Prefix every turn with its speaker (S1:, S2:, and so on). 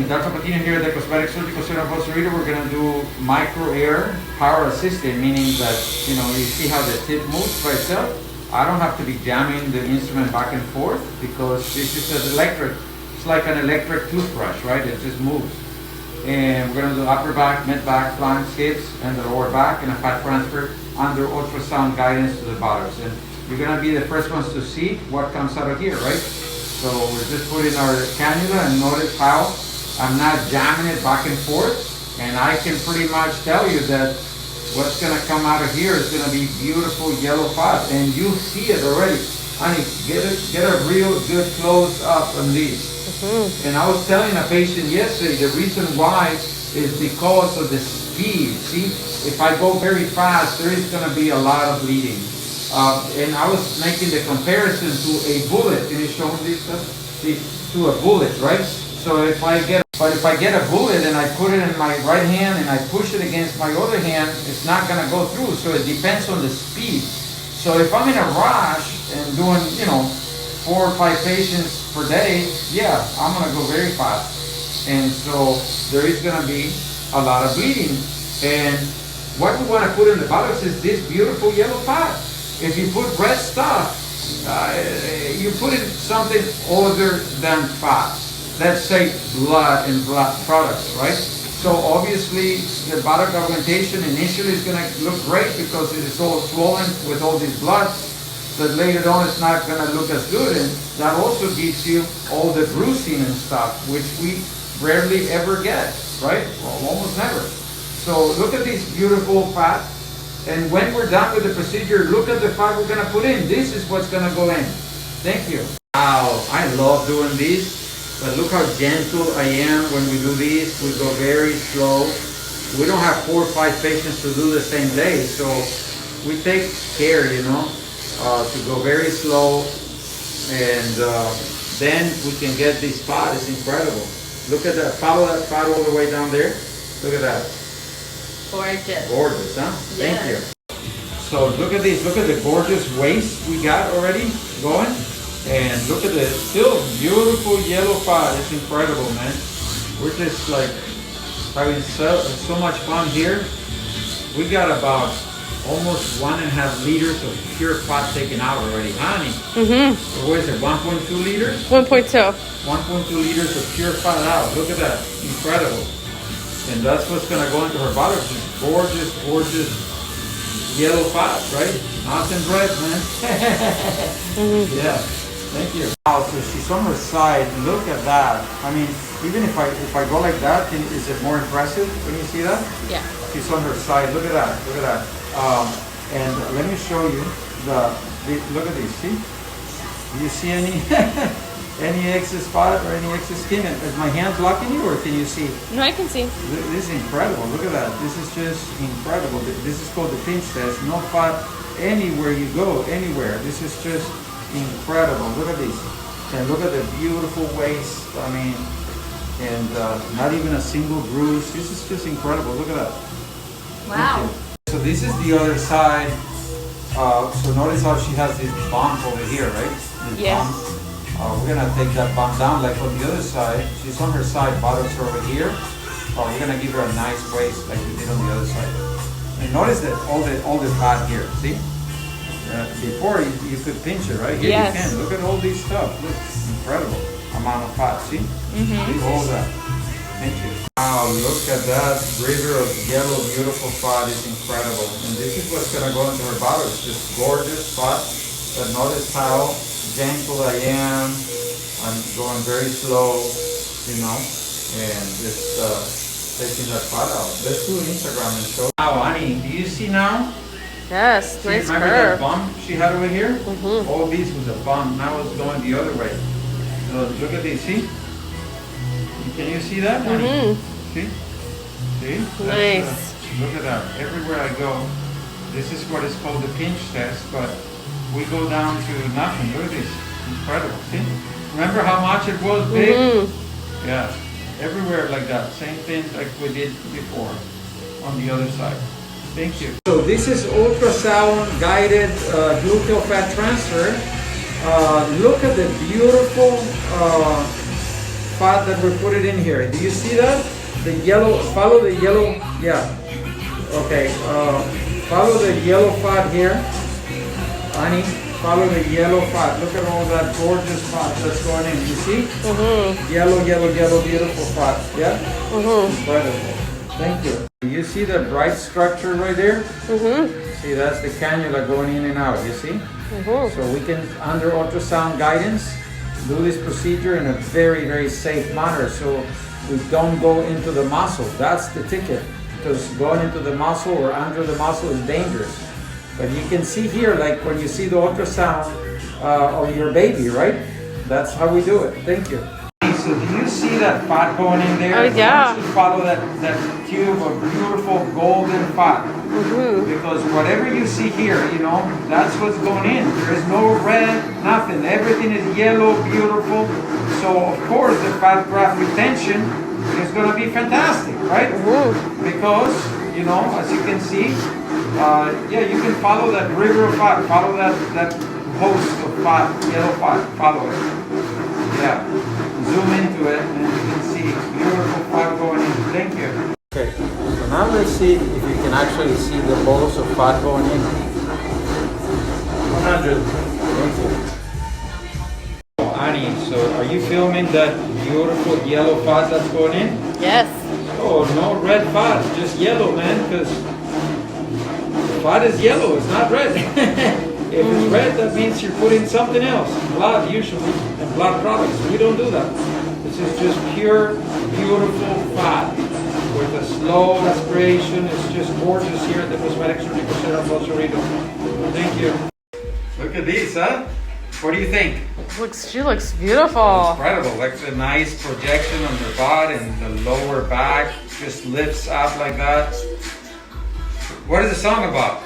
S1: Dr. Patino here at the Cosmetic Surgical Center of Costa Rica. We're going to do micro air power assisted, meaning that, you know, you see how the tip moves by itself. I don't have to be jamming the instrument back and forth because this is an electric. It's like an electric toothbrush, right? It just moves. And we're going to do upper back, mid back, flanks, hips, and the lower back, and a fat transfer under ultrasound guidance to the buttocks. And you're going to be the first ones to see what comes out of here, right? So we're just putting our cannula, and notice how I'm not jamming it back and forth. And I can pretty much tell you that what's going to come out of here is going to be beautiful yellow fat. And you see it already. Honey, get a real good close up on these. And I was telling a patient yesterday, the reason why is because of the speed. See, if I go very fast, there is going to be a lot of bleeding. And I was making the comparison to a bullet. Can you show me this stuff? See, to a bullet, right? So if I get a bullet and I put it in my right hand and I push it against my other hand, it's not going to go through. So it depends on the speed. So if I'm in a rush and doing, 4 or 5 patients per day, yeah, I'm going to go very fast. And so there is going to be a lot of bleeding. And what we want to put in the buttocks is this beautiful yellow fat. If you put red stuff, you put in something other than fat. Let's say blood and blood products, right? So obviously the buttock augmentation initially is going to look great because it is all swollen with all this blood. But later on it's not going to look as good, and that also gives you all the bruising and stuff, which we rarely ever get, right? Well, almost never. So look at this beautiful fat. And when we're done with the procedure, look at the fat we're going to put in. This is what's going to go in. Thank you. Wow, I love doing this. But look how gentle I am when we do this. We go very slow. We don't have 4 or 5 patients to do the same day. So we take care, to go very slow. And then we can get this fat. It's incredible. Look at that. Follow that fat all the way down there. Look at that.
S2: Gorgeous.
S1: Gorgeous, huh?
S2: Yes.
S1: Thank you. So look at this. Look at the gorgeous waist we got already going. And look at the still beautiful yellow fat. It's incredible, man. We're just like having so much fun here. We got about almost 1.5 liters of pure fat taken out already, honey. So what is it, 1.2 liters?
S2: 1.2.
S1: 1.2 liters of pure fat out. Look at that. Incredible. And that's what's going to go into her buttocks. This gorgeous, gorgeous yellow fat, right? Nothing red, man. Yeah, thank you. Now, so she's on her side. Look at that. I mean, even if I go like that, is it more impressive? Can you see that?
S2: Yeah.
S1: She's on her side. Look at that. Look at that. And let me show you look at this. See? Do you see any any excess fat or any excess skin? Is my hand blocking you, or can you see?
S2: No, I can see.
S1: This is incredible. Look at that. This is just incredible. This is called the pinch test. No fat anywhere you go, anywhere. This is just incredible. Look at this. And look at the beautiful waist. I mean, and not even a single bruise. This is just incredible. Look at that.
S2: Wow.
S1: So this is the other side. So notice how she has this bump over here, right? This
S2: Yes.
S1: bump. We're gonna take that bump down like on the other side. She's on her side, buttocks are over here. We're gonna give her a nice waist like we did on the other side. And notice that all the fat here, see? Before you could pinch it, right? Here
S2: yes.
S1: You can. Look at all this stuff. Look, incredible amount of fat, see? See all that. Thank you. Wow, look at that river of yellow, beautiful fat. It's incredible. And this is what's gonna go into her buttocks. This gorgeous fat. But notice how gentle I am. I'm going very slow, and just taking that fat out. Let's do Instagram and show. Wow, honey, do you see now?
S2: Yes,
S1: See,
S2: nice
S1: remember
S2: curve.
S1: that bump she had over here? All these was a bump. Now it's going the other way. So look at this, see? Can you see that, honey? See? See?
S2: Nice.
S1: Look at that. Everywhere I go, this is what is called the pinch test, but we go down to nothing. Look at this. Incredible. See? Remember how much it was big? Yeah. Everywhere like that. Same thing like we did before on the other side. Thank you. So this is ultrasound guided gluteal fat transfer. Look at the beautiful fat that we're putting in here. Do you see that? The yellow, follow the yellow, yeah. Okay, follow the yellow fat here. Honey, follow the yellow fat. Look at all that gorgeous fat that's going in. You see? Mm-hmm. Yellow, yellow, yellow, beautiful fat. Yeah? Mm-hmm. Incredible. Thank you. You see the bright structure right there? Mm-hmm. See, that's the cannula going in and out. You see? Mm-hmm. So we can, under ultrasound guidance, do this procedure in a very, very safe manner. So we don't go into the muscle. That's the ticket. Because going into the muscle or under the muscle is dangerous. But you can see here, like when you see the ultrasound of your baby, right? That's how we do it. Thank you. So do you see that fat going in there?
S2: Oh, yeah.
S1: You should follow that tube of beautiful golden fat. Mm-hmm. Because whatever you see here, you know, that's what's going in. There is no red, nothing. Everything is yellow, beautiful. So of course the fat graft retention is going to be fantastic, right? Mm-hmm. Because, you know, as you can see, yeah, you can follow that river of fat, follow that host of fat, yellow fat, follow it. Yeah, zoom into it and you can see beautiful fat going in. Thank you. Okay, so now let's see if you can actually see the bolus of fat going in. 100. Thank you. Annie, so are you filming that beautiful yellow fat that's going in?
S2: Yes.
S1: Oh, no red fat, just yellow, man, because fat is yellow, it's not red. If it's red, that means you're putting something else, blood usually, and blood products. We don't do that. This is just pure, beautiful fat with a slow aspiration. It's just gorgeous here at the Cosmetic Surgery Center of Los Cerritos. Thank you. Look at these, huh? What do you think?
S2: She looks beautiful.
S1: Incredible, like a nice projection on the butt and the lower back just lifts up like that. What is the song about?